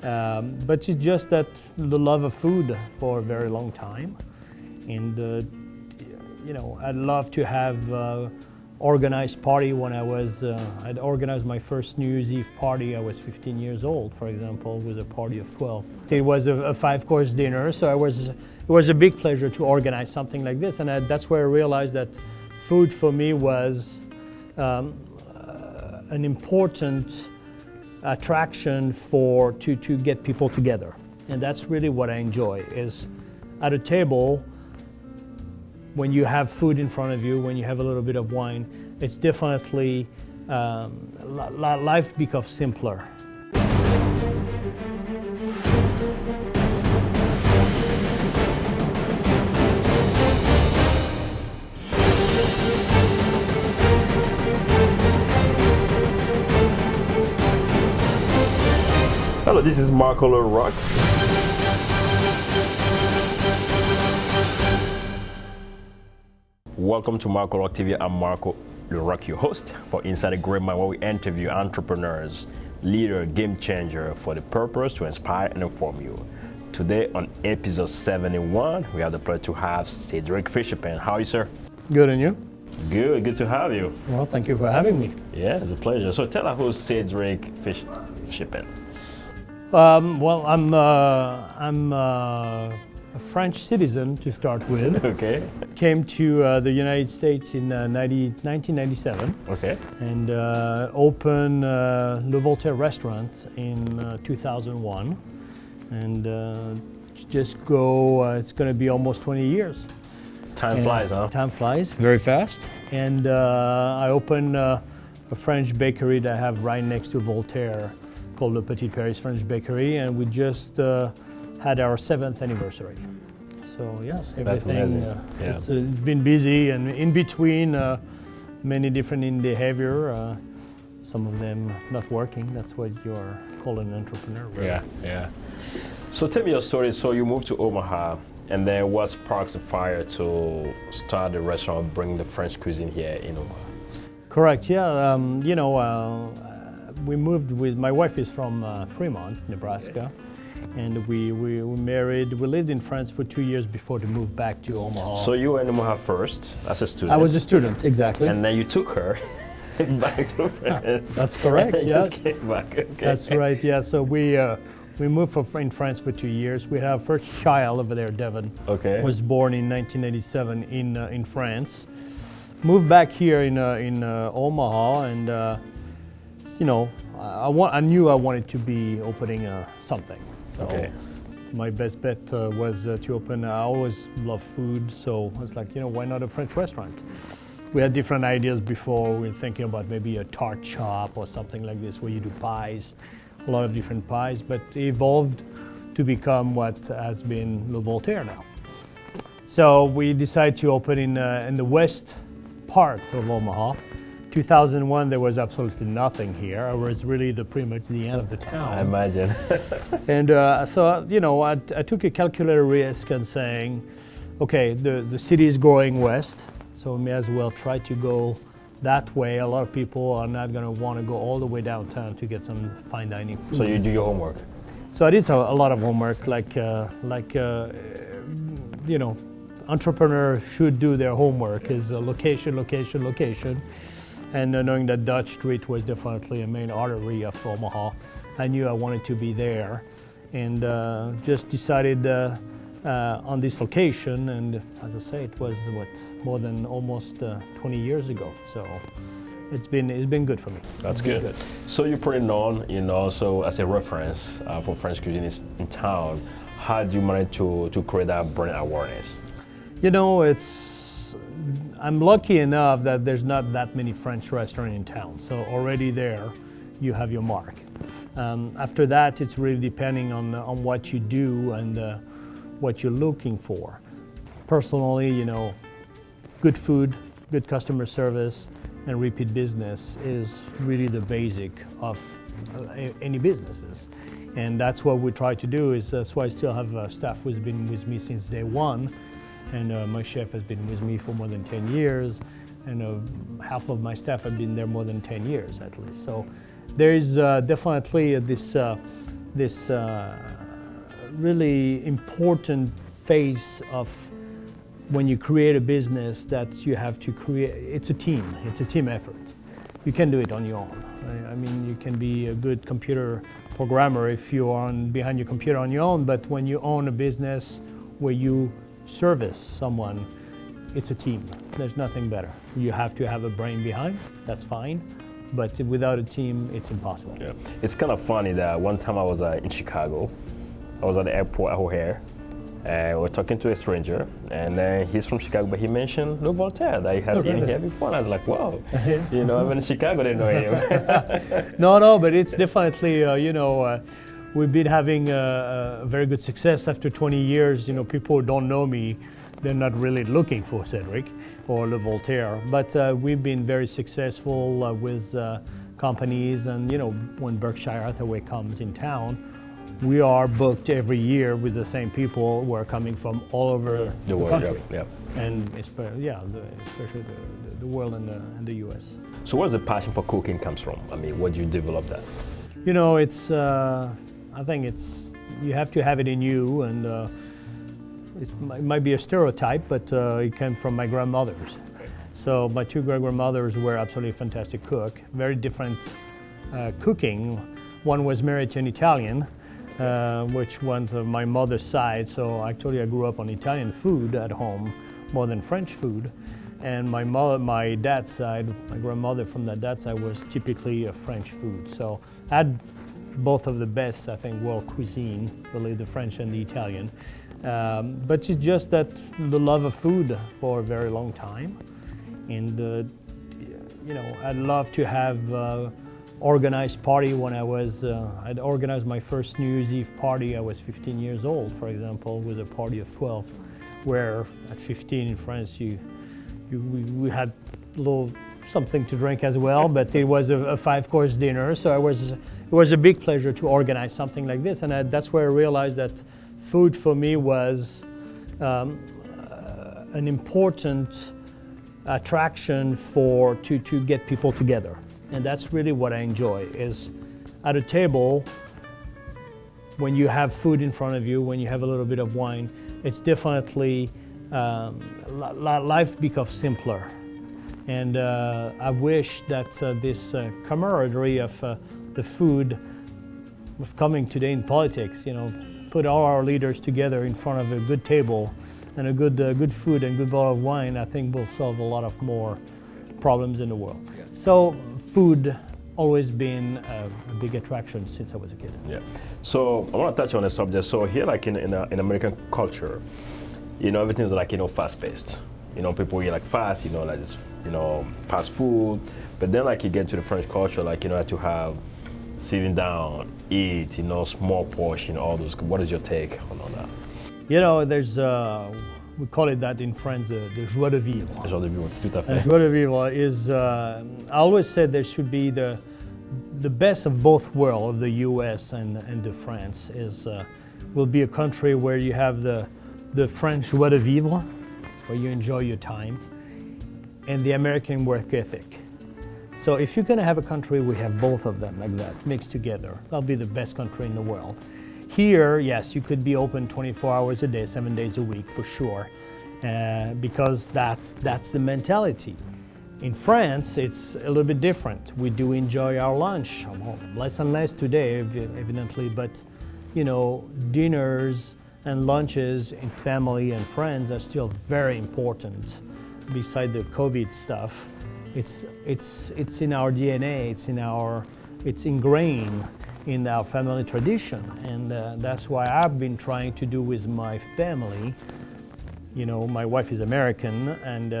But it's just that the love of food for a very long time. And, I'd love to have organized party when I'd organized my first New Year's Eve party. I was 15 years old, for example, with a party of 12. It was a 5-course dinner, so it was a big pleasure to organize something like this. And that's where I realized that food for me was an important attraction to get people together. And that's really what I enjoy, is at a table, when you have food in front of you, when you have a little bit of wine, it's definitely, life becomes simpler. Hello, this is Marco Lerock. Welcome to Marco Lerock TV. I'm Marco Lerock, your host for Inside the Great Mind, where we interview entrepreneurs, leaders, game changer for the purpose to inspire and inform you. Today on episode 71, we have the pleasure to have Cedric Fichepain. How are you, sir? Good, and you? Good to have you. Well, thank you for having me. Yeah, it's a pleasure. So tell us who's Cedric Fichepain. Well, I'm a French citizen to start with. Okay. Came to the United States in 1997. Okay. And opened the Voltaire Restaurant in 2001. And it's going to be almost 20 years. Time flies, huh? Time flies, very fast. And I opened a French bakery that I have right next to Voltaire, called the Petit Paris French Bakery, and we just had our 7th anniversary. So yes, everything. It's been busy, and in between, many different behavior. Some of them not working. That's what you're called an entrepreneur. Right? Yeah. So tell me your story. So you moved to Omaha, and there was sparks of fire to start the restaurant, bring the French cuisine here in Omaha. Correct. Yeah. We moved with, my wife is from Fremont, Nebraska, and we married. We lived in France for 2 years before to move back to Omaha. So you were in Omaha first as a student? I was a student, exactly. And then you took her back to France. That's correct, yes. Just came back. Okay. That's right, yeah. So we moved in France for 2 years. We had our first child over there, Devon. Okay. Was born in 1987 in France. Moved back here in Omaha, and I knew I wanted to be opening something. So okay. My best bet was to open. I always love food, so I was like, why not a French restaurant? We had different ideas before. We were thinking about maybe a tart shop or something like this, where you do pies, a lot of different pies, but it evolved to become what has been Le Voltaire now. So we decided to open in the west part of Omaha. 2001, there was absolutely nothing here. It was really pretty much the end of the town. I imagine. And I took a calculated risk and saying, okay, the city is growing west, so we may as well try to go that way. A lot of people are not going to want to go all the way downtown to get some fine dining food. So you do your homework? So I did a lot of homework, entrepreneurs should do their homework, is location. And knowing that Dutch Street was definitely a main artery of Omaha, I knew I wanted to be there, and just decided on this location. And as I say, it was more than almost 20 years ago. So it's been good for me. That's good. So you're pretty known, so as a reference for French cuisine in town. How do you manage to create that brand awareness? I'm lucky enough that there's not that many French restaurants in town. So already there, you have your mark. After that, it's really depending on what you do and what you're looking for. Personally, good food, good customer service, and repeat business is really the basic of any businesses. And that's what we try to do. That's why I still have staff who's been with me since day one. And my chef has been with me for more than 10 years, and half of my staff have been there more than 10 years at least. So there is definitely this really important phase of when you create a business that you have to create. It's a team effort. You can do it on your own. I mean, you can be a good computer programmer if you are behind your computer on your own, but when you own a business where you service someone, it's a team. There's nothing better. You have to have a brain behind, that's fine, but without a team, it's impossible. Yeah. It's kind of funny that one time I was in Chicago. I was at the airport at O'Hare, and we were talking to a stranger, and he's from Chicago, but he mentioned Voltaire, that he has been here before, and I was like, wow, you know, I'm in Chicago, they know him. No, but it's definitely, we've been having a very good success after 20 years. You know, people who don't know me, they're not really looking for Cedric or Le Voltaire, but we've been very successful with companies, and you know, when Berkshire Hathaway comes in town, we are booked every year with the same people who are coming from all over the world, country. yeah. And especially the world and the U.S. So where's the passion for cooking comes from? I mean, where do you develop that? You know, it's, I think you have to have it in you, and it might be a stereotype, but it came from my grandmothers. Okay. So my two great-grandmothers were absolutely fantastic cook, very different cooking. One was married to an Italian, which was my mother's side, so actually I grew up on Italian food at home more than French food. And my dad's side, my grandmother from that dad's side was typically a French food. So I had both of the best, I think, world cuisine, really the French and the Italian. But it's just that the love of food for a very long time. And, you know, I'd love to have organized party when I'd organized my first New Year's Eve party. I was 15 years old, for example, with a party of 12, where at 15 in France, we had a little something to drink as well, but it was a 5-course dinner. So it was a big pleasure to organize something like this. And that's where I realized that food for me was an important attraction to get people together. And that's really what I enjoy, is at a table, when you have food in front of you, when you have a little bit of wine, it's definitely, life becomes simpler. And I wish that this camaraderie of the food was coming today in politics, you know, put all our leaders together in front of a good table and a good food and good bottle of wine, I think will solve a lot of more problems in the world. Yeah. So food always been a big attraction since I was a kid. Yeah. So I want to touch on the subject. So here, like in American culture, you know, everything's like, you know, fast-paced. You know, people eat like fast, you know, like this, you know, fast food. But then like you get to the French culture, like, you know, to have sitting down, eat, you know, small portion, all those. What is your take on that? You know, there's we call it that in France, the joie de vivre. Joie de vivre, tout à fait. The joie de vivre is, I always said there should be the best of both worlds, of the US and the France, will be a country where you have the French joie de vivre, where you enjoy your time, and the American work ethic. So if you're going to have a country, we have both of them like that, mixed together. That'll be the best country in the world. Here, yes, you could be open 24 hours a day, 7 days a week for sure, because that's the mentality. In France, it's a little bit different. We do enjoy our lunch, well, less and less today, evidently, but you know, dinners and lunches in family and friends are still very important. Beside the COVID stuff, it's in our DNA. It's ingrained in our family tradition, and that's why I've been trying to do with my family. You know, my wife is American, and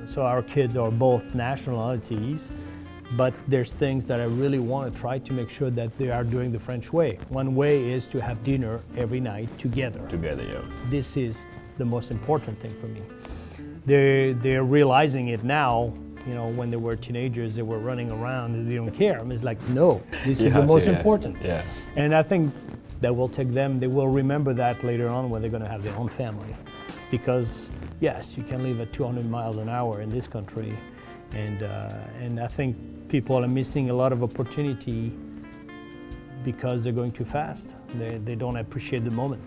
so our kids are both nationalities, but there's things that I really want to try to make sure that they are doing the French way. One way is to have dinner every night together. Together, yeah. This is the most important thing for me. They're realizing it now. You know, when they were teenagers, they were running around and they don't care. I mean, it's like, no, this is the most important. Yeah. And I think that will take them, they will remember that later on when they're going to have their own family. Because, yes, you can live at 200 miles an hour in this country. And I think people are missing a lot of opportunity because they're going too fast. They don't appreciate the moment.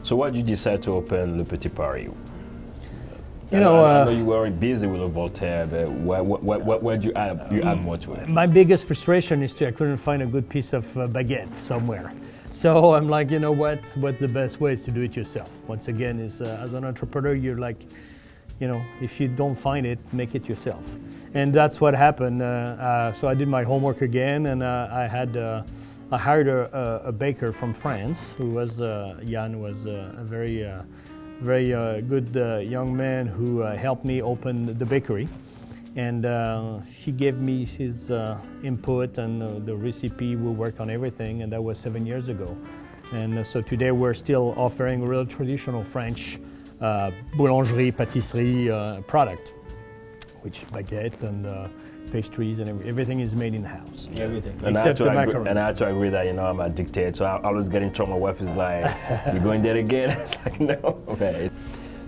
So why did you decide to open Le Petit Paris? You know, I know you were busy with Voltaire, but where did you add more to it? My biggest frustration is I couldn't find a good piece of baguette somewhere. So I'm like, you know what? What's the best way is to do it yourself. Once again, is as an entrepreneur, you're like, you know, if you don't find it, make it yourself. And that's what happened. So I did my homework again, and I hired a baker from France, who was Jan, was a very good young man who helped me open the bakery. And he gave me his input and the recipe. We worked on everything, and that was 7 years ago. And so today we're still offering real traditional French boulangerie, pâtisserie product, which baguette and pastries and everything is made in the house. Everything, and except the macarons. And I have to agree that, you know, I'm addicted. So I was getting trouble. My wife is like, "You going there again?" It's like, no. Okay.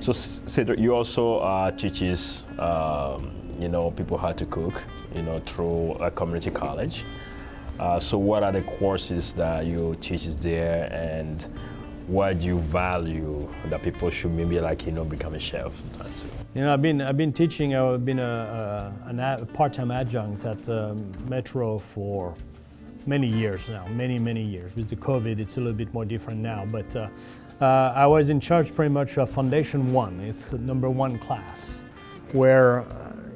So Cedric, you also teaches, you know, people how to cook, you know, through a community college. So what are the courses that you teach there, and what do you value that people should maybe, like, you know, become a chef sometimes too? You know, I've been teaching. I've been a part-time adjunct at Metro for many years now, many years. With the COVID, it's a little bit more different now. But I was in charge pretty much of Foundation 1. It's the #1 class, where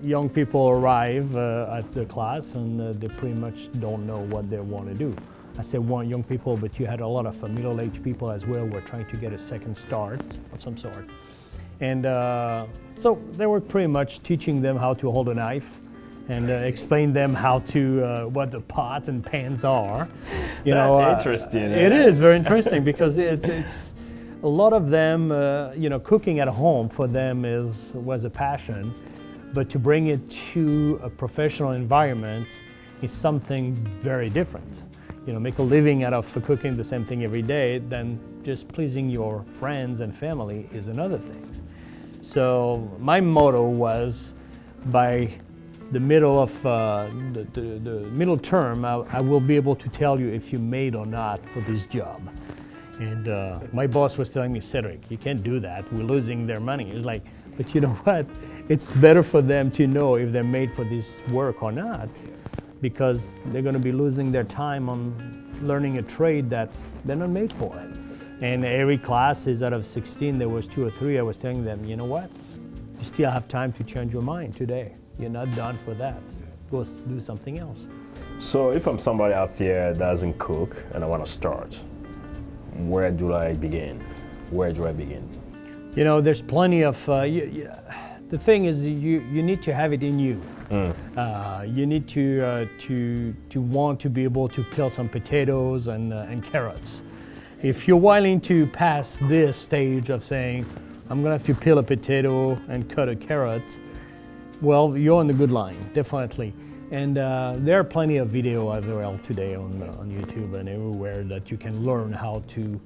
young people arrive at the class and they pretty much don't know what they want to do. I say young people, but you had a lot of middle-aged people as well who were trying to get a second start of some sort. And so they were pretty much teaching them how to hold a knife and explain them how to, what the pots and pans are. You That's know, interesting. It is very interesting because it's a lot of them, you know, cooking at home for them was a passion, but to bring it to a professional environment is something very different. You know, make a living out of cooking the same thing every day, then just pleasing your friends and family is another thing. So my motto was, by the middle of the middle term, I will be able to tell you if you made or not for this job. And my boss was telling me, Cedric, you can't do that. We're losing their money. It's like, but you know what? It's better for them to know if they're made for this work or not, because they're going to be losing their time on learning a trade that they're not made for it. And every class is out of 16, there was 2 or 3, I was telling them, you know what? You still have time to change your mind today. You're not done for that. Go do something else. So if I'm somebody out there that doesn't cook and I want to start, where do I begin? Where do I begin? You know, there's plenty of, the thing is you need to have it in you. You need to want to be able to peel some potatoes and carrots. If you're willing to pass this stage of saying, I'm gonna have to peel a potato and cut a carrot, well, you're on the good line, definitely. And there are plenty of video as well today on YouTube and everywhere that you can learn how to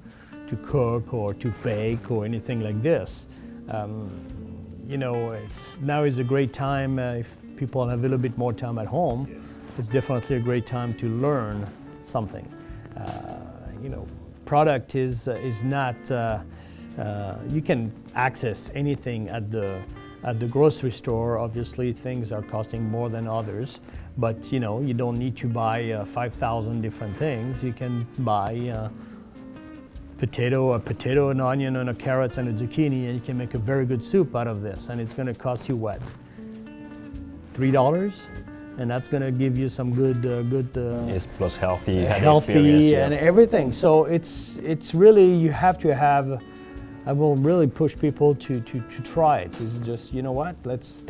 cook or to bake or anything like this. You know, now is a great time if people have a little bit more time at home. It's definitely a great time to learn something. You know, product is not. You can access anything at the grocery store. Obviously, things are costing more than others, but you know, you don't need to buy 5,000 different things. You can buy a potato, an onion, and a carrot and a zucchini, and you can make a very good soup out of this. And it's going to cost you what? $3, and that's going to give you some good. It's plus healthy And everything. So it's really, you have to have. I will really push people to try it. It's just, you know what? Let's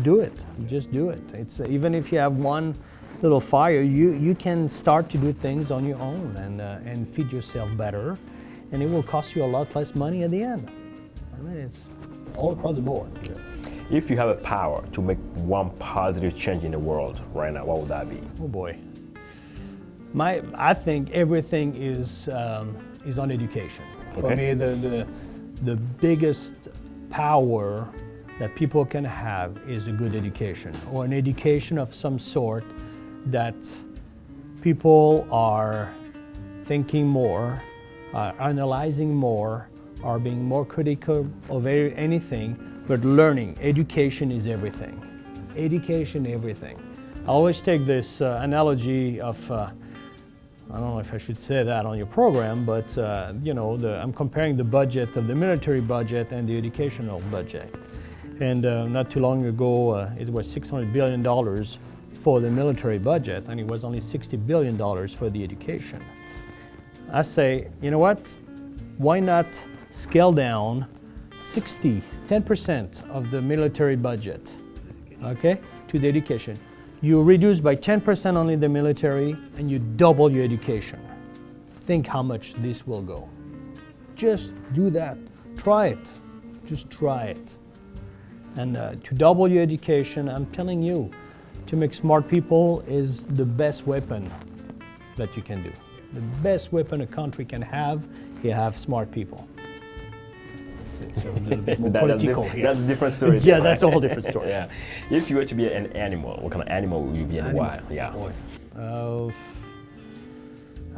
do it. Just do it. It's even if you have one little fire, you can start to do things on your own and feed yourself better, and it will cost you a lot less money at the end. I mean, it's all across the board. Yeah. If you have a power to make one positive change in the world right now, what would that be? Oh boy. I think everything is on education. For me, the biggest power that people can have is a good education, or an education of some sort that people are thinking more, analyzing more, are being more critical of anything, but learning. Education is everything. Education, everything. I always take this analogy of, I don't know if I should say that on your program, but I'm comparing the budget of the military budget and the educational budget. And not too long ago, it was $600 billion for the military budget, and it was only $60 billion for the education. I say, you know what? Why not scale down 10% of the military budget, okay, to the education. You reduce by 10% only the military and you double your education. Think how much this will go. Just do that. Try it. Just try it. And to double your education, I'm telling you, to make smart people is the best weapon that you can do. The best weapon a country can have, you have smart people. So a little bit more political here. That's a different story. Yeah, that's a whole different story. Yeah. If you were to be an animal, what kind of animal would you be and why? Yeah. I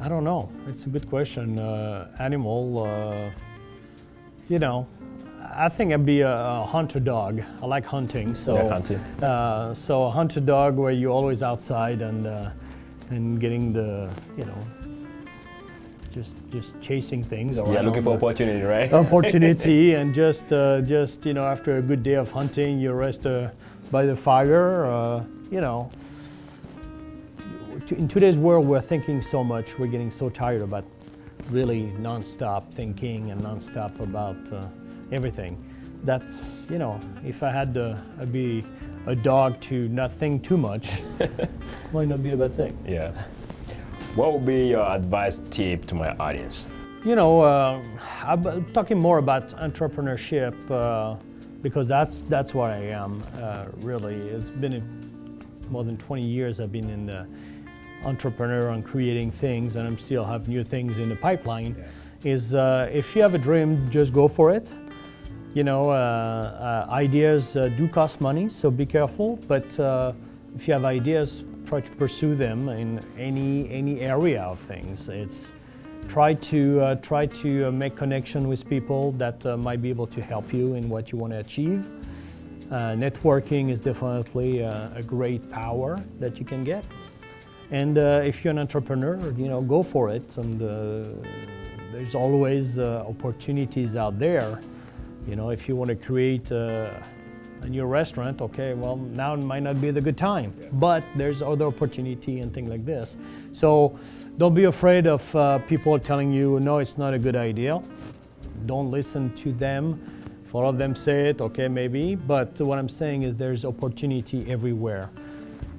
don't know. It's a good question. Animal, I think I'd be a hunter dog. I like hunting. So, hunting. So a hunter dog where you're always outside and getting the, just chasing things around. Yeah, looking for opportunity, right? Opportunity, and just after a good day of hunting, you rest by the fire. In today's world, we're thinking so much. We're getting so tired about really nonstop thinking and nonstop about everything. That's if I had to be a dog to not think too much, might not be a bad thing. Yeah. What would be your advice tip to my audience? I'm talking more about entrepreneurship because that's what I am, really. It's been more than 20 years I've been in the entrepreneur and creating things, and I'm still have new things in the pipeline. Yeah. If you have a dream, just go for it. Ideas do cost money, so be careful, but if you have ideas, try to pursue them in any area of things. It's try to make connection with people that might be able to help you in what you want to achieve. Networking is definitely a great power that you can get. And if you're an entrepreneur, go for it. And there's always opportunities out there. If you want to create a new restaurant, okay, well, now might not be the good time, but there's other opportunity and things like this. So don't be afraid of people telling you, no, it's not a good idea. Don't listen to them. If all of them say it, okay, maybe, but what I'm saying is there's opportunity everywhere.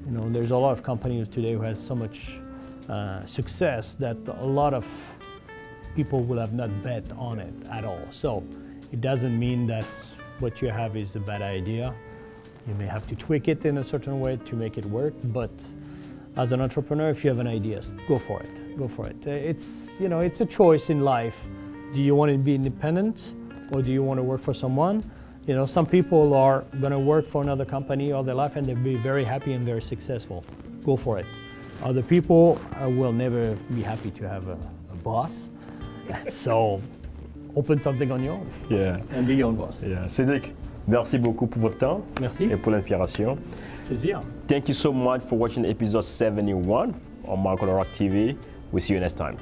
There's a lot of companies today who has so much success that a lot of people will have not bet on it at all. So it doesn't mean that what you have is a bad idea. You may have to tweak it in a certain way to make it work, but as an entrepreneur, if you have an idea, go for it. Go for it. It's a choice in life. Do you want to be independent or do you want to work for someone? Some people are going to work for another company all their life and they'll be very happy and very successful. Go for it. Other people will never be happy to have a boss. So open something on your own. Yeah. And be your own boss. Yeah. Cedric, merci beaucoup pour votre temps. Merci. Et pour l'inspiration. Plaisir. Thank you so much for watching episode 71 on Marco Le Rock TV. We'll see you next time.